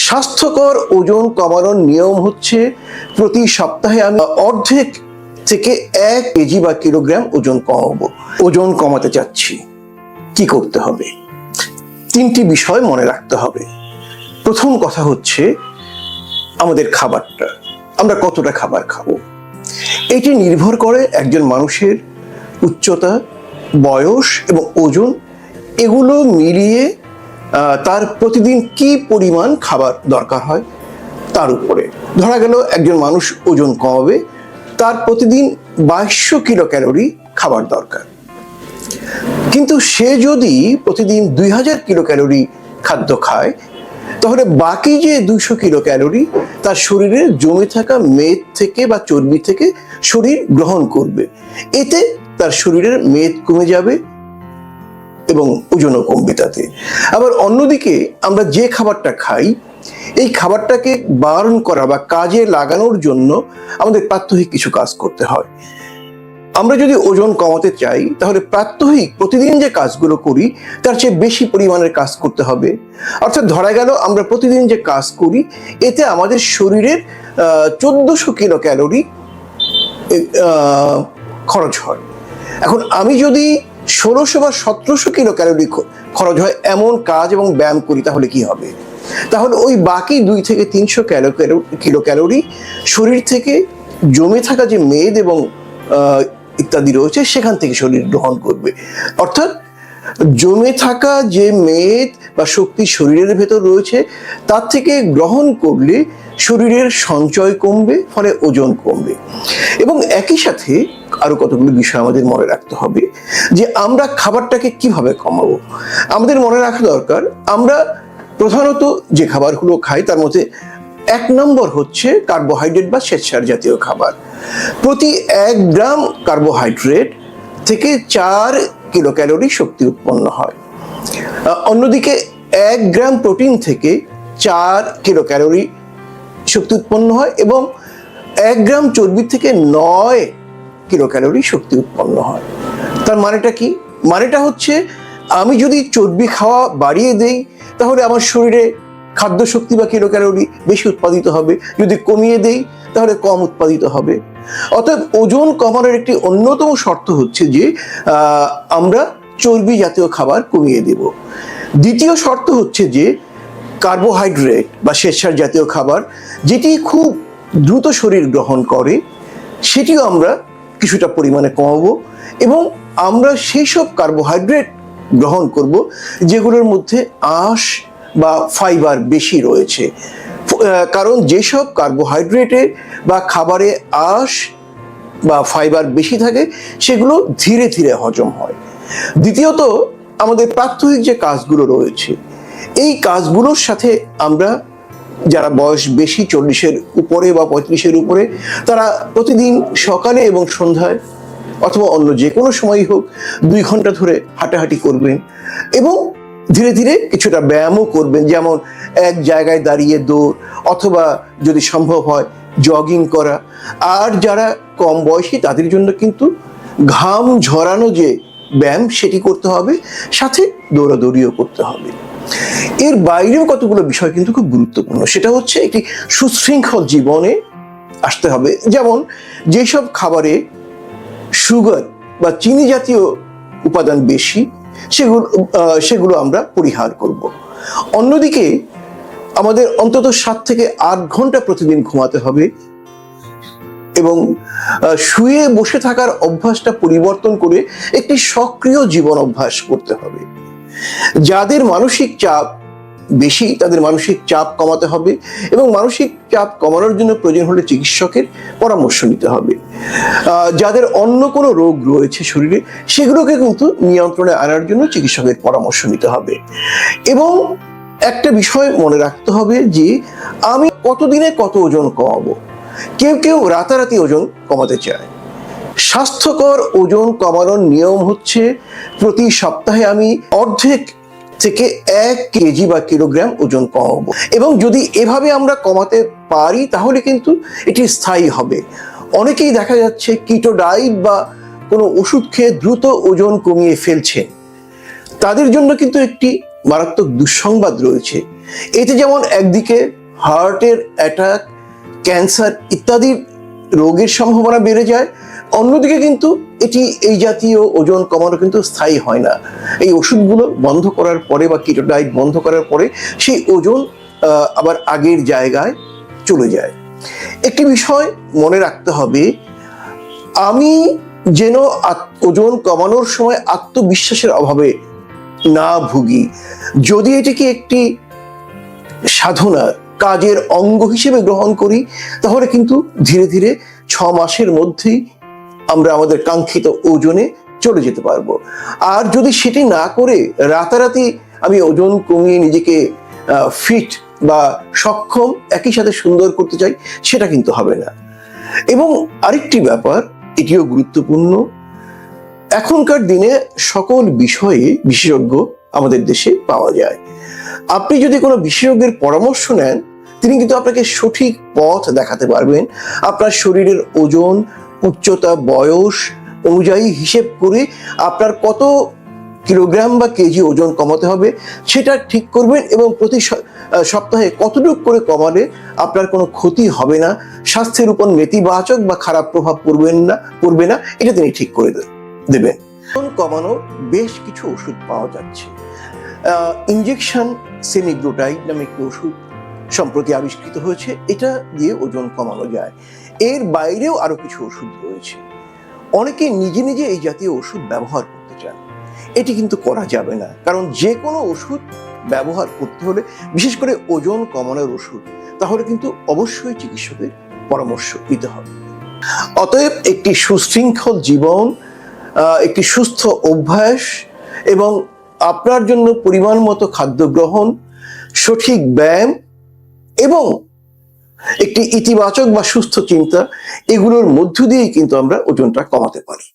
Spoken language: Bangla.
স্বাস্থ্যকর ওজন কমানোর নিয়ম হচ্ছে প্রতি সপ্তাহে আমি অর্ধেক থেকে 1 কেজি বা কিলোগ্রাম ওজন কমাবো। ওজন কমাতে চাচ্ছি, কি করতে হবে? 3টি বিষয় মনে রাখতে হবে। প্রথম কথা হচ্ছে আমাদের খাবারটা, আমরা কতটা খাবার খাবো। এটি নির্ভর করে একজন মানুষের উচ্চতা, বয়স এবং ওজন, এগুলো মিলিয়ে তার প্রতিদিন কি পরিমাণ খাবার দরকার হয় তার উপরে। ধরা গেল একজন মানুষ ওজন কমাবে, তার প্রতিদিন 2200 কিলো ক্যালোরি খাবার দরকার। কিন্তু সে যদি প্রতিদিন 2000 কিলো ক্যালোরি খাদ্য খায়, তাহলে বাকি যে 200 কিলো ক্যালোরি তার শরীরে জমে থাকা মেদ থেকে বা চর্বি থেকে শরীর গ্রহণ করবে। এতে তার শরীরের মেদ কমে যাবে এবং ওজনও কমবে তাতে। আবার অন্যদিকে আমরা যে খাবারটা খাই, এই খাবারটাকে বারণ করা বা কাজে লাগানোর জন্য আমাদের প্রাত্যহিক কিছু কাজ করতে হয়। আমরা যদি ওজন কমাতে চাই, তাহলে প্রাত্যহিক প্রতিদিন যে কাজগুলো করি তার চেয়ে বেশি পরিমাণের কাজ করতে হবে। অর্থাৎ ধরা গেল আমরা প্রতিদিন যে কাজ করি, এতে আমাদের শরীরের 1400 কিলো ক্যালোরি খরচ হয়। এখন আমি যদি 1600 বা 1700 কিলো ক্যালোরি খরচ হয় এমন কাজ এবং ব্যায়াম করি, তাহলে কি হবে? তাহলে ওই বাকি 2 থেকে 300 কিলো ক্যালোরি শরীর থেকে জমে থাকা যে মেদ এবং ইত্যাদি রয়েছে সেখান থেকে শরীর গ্রহণ করবে। অর্থাৎ জমে থাকা যে মেদ বা শক্তি শরীরের ভেতর রয়েছে, তার থেকে গ্রহণ করলে শরীরের সঞ্চয় কমবে, ফলে ওজন কমবে। এবং একই সাথে আরো কতগুলো বিষয় আমাদের মনে রাখতে হবে যে আমরা খাবারটাকে কিভাবে কমাবো। আমাদের মনে রাখা দরকার, আমরা প্রধানত যে খাবারগুলো খাই তার মধ্যে 1 নম্বর হচ্ছে কার্বোহাইড্রেট বা শ্বেতসার জাতীয় খাবার। প্রতি 1 গ্রাম কার্বোহাইড্রেট থেকে 4 কিলো ক্যালোরি শক্তি উৎপন্ন হয়। অন্যদিকে 1 গ্রাম প্রোটিন থেকে 4 কিলো ক্যালোরি শক্তি উৎপন্ন হয় এবং 1 গ্রাম চর্বি থেকে 9 কিলো ক্যালোরি শক্তি উৎপন্ন হয়। তার মানেটা কি? মানেটা হচ্ছে আমি যদি চর্বি খাওয়া বাড়িয়ে দেই, তাহলে আমার শরীরে খাদ্য শক্তি বা কিলো ক্যালোরি বেশি উৎপাদিত হবে, যদি কমিয়ে দেই তাহলে কম উৎপাদিত হবে। অর্থাৎ ওজন কমানোর একটি অন্যতম শর্ত হচ্ছে যে আমরা চর্বি জাতীয় খাবার কমিয়ে দেব। দ্বিতীয় শর্ত হচ্ছে যে কার্বোহাইড্রেট বা শ্বেতসার জাতীয় খাবার, যেটি খুব দ্রুত শরীর গ্রহণ করে, সেটিও আমরা কিছুটা পরিমাণে কমাবো এবং আমরা সেই সব কার্বোহাইড্রেট গ্রহণ করব যেগুলোর মধ্যে আঁশ বা ফাইবার বেশি রয়েছে। কারণ যেসব কার্বোহাইড্রেটে বা খাবারে আঁশ বা ফাইবার বেশি থাকে, সেগুলো ধীরে ধীরে হজম হয়। দ্বিতীয়ত, আমাদের প্রাত্যহিক যে কাজগুলো রয়েছে, এই কাজগুলোর সাথে আমরা যারা বয়স বেশি 40-এর উপরে বা 35-এর উপরে, তারা প্রতিদিন সকালে এবং সন্ধ্যায় অথবা অন্য যে কোনো সময়ই হোক 2 ঘন্টা ধরে হাঁটাহাঁটি করবেন এবং ধীরে ধীরে কিছুটা ব্যায়ামও করবেন, যেমন এক জায়গায় দাঁড়িয়ে দৌড় অথবা যদি সম্ভব হয় জগিং করা। আর যারা কম বয়সী তাদের জন্য কিন্তু ঘাম ঝরানো যে ব্যায়াম সেটি করতে হবে, সাথে দৌড়াদৌড়িও করতে হবে। এর বাইরেও কতগুলো বিষয় কিন্তু খুব গুরুত্বপূর্ণ। সেটা হচ্ছে একটি সুশৃঙ্খল জীবনে আসতে হবে। যেমন যেসব খাবারে সুগার বা চিনি জাতীয় উপাদান বেশি, সেগুলো আমরা পরিহার করব। অন্যদিকে আমাদের অন্তত 7 থেকে 8 ঘন্টা প্রতিদিন ঘুমাতে হবে এবং শুয়ে বসে থাকার অভ্যাসটা পরিবর্তন করে একটি সক্রিয় জীবন অভ্যাস করতে হবে। যাদের মানসিক চাপ বেশি, তাদের মানসিক চাপ কমাতে হবে এবং মানসিক চাপ কমানোর জন্য প্রয়োজন হলে চিকিৎসকের পরামর্শ নিতে হবে। যাদের অন্য কোনো রোগ রয়েছে শরীরে, সেগুলোকে কিন্তু নিয়ন্ত্রণে আনার জন্য চিকিৎসকের পরামর্শ নিতে হবে। এবং একটা বিষয় মনে রাখতে হবে যে আমি কতদিনে কত ওজন কমাবো। কেউ কেউ রাতারাতি ওজন কমাতে চায়। স্বাস্থ্যকর ওজন কমানোর নিয়ম হচ্ছে প্রতি সপ্তাহে আমি অর্ধেক থেকে 1 কেজি বা কিলোগ্রাম ওজন কমাবো এবং যদি এভাবে আমরা কমাতে পারি তাহলে কিন্তু এটি স্থায়ী হবে। অনেকেই দেখা যাচ্ছে কিটো ডায়েট বা কোনো ওষুধ খেয়ে দ্রুত ওজন কমিয়ে ফেলছে। তাদের জন্য কিন্তু একটি মারাত্মক দুঃসংবাদ রয়েছে এতে যেমন একদিকে হার্টের অ্যাটাক, ক্যান্সার ইত্যাদি রোগের সম্ভাবনা বেড়ে যায়, অন্যদিকে কিন্তু এই জাতীয় ওজন কমানো কিন্তু স্থায়ী হয় না। এই ওষুধগুলো বন্ধ করার পরে বা কিটো ডায়েট বন্ধ করার পরে সেই ওজন আবার আগের জায়গায় চলে যায়। একটি বিষয় মনে রাখতে হবে, আমি যেন ওজন কমানোর সময় আত্মবিশ্বাসের অভাবে না ভুগি। যদি এটিকে একটি সাধনার কাজের অঙ্গ হিসেবে গ্রহণ করি, তাহলে কিন্তু ধীরে ধীরে 6 মাসের মধ্যেই আমরা আমাদের কাঙ্ক্ষিত ওজনে চলে যেতে পারবো। আর যদি সেটি না করে রাতারাতি আমি ওজন কমিয়ে নিজেকে ফিট বা সক্ষম একই সাথে সুন্দর করতে চাই, সেটা কিন্তু হবে না। এবং আরেকটি ব্যাপার, এটিও গুরুত্বপূর্ণ, এখনকার দিনে সকল বিষয়ে বিশেষজ্ঞ আমাদের দেশে পাওয়া যায়। আপনি যদি কোনো বিশেষজ্ঞের পরামর্শ নেন, তিনি কিন্তু আপনাকে সঠিক পথ দেখাতে পারবেন। আপনার শরীরের ওজন, উচ্চতা, বয়স অনুযায়ী হিসেব করে আপনার কত কিলোগ্রাম বা কেজি ওজন কমাতে হবে সেটা ঠিক করবেন, এবং প্রতি সপ্তাহে কতটুকু করে কমালে আপনার কোনো ক্ষতি হবে না, স্বাস্থ্যের উপর নেতিবাচক বা খারাপ প্রভাব পড়বে না, এটা তিনি ঠিক করে দেবেন। ওজন কমানোর বেশ কিছু ওষুধ পাওয়া যাচ্ছে। ইনজেকশন সেমিগ্লুটাইড নামে একটি ওষুধ সম্প্রতি আবিষ্কৃত হয়েছে, এটা দিয়ে ওজন কমানো যায়। এর বাইরেও আরো কিছু ওষুধ রয়েছে। অনেকে নিজে নিজে এই জাতীয় ওষুধ ব্যবহার করতে চান, এটি কিন্তু করা যাবে না। কারণ যে কোনো ওষুধ ব্যবহার করতে হলে, বিশেষ করে ওজন কমানোর ওষুধ, তাহলে কিন্তু অবশ্যই চিকিৎসকের পরামর্শ নিতে হবে। অতএব একটি সুশৃঙ্খল জীবন, একটি সুস্থ অভ্যাস এবং আপনার জন্য পরিমাণ মতো খাদ্য গ্রহণ, সঠিক ব্যায়াম এবং একটি ইতিবাচক বা সুস্থ চিন্তা, এগুলোর মধ্য দিয়েই কিন্তু আমরা ওজনটা কমাতে পারি।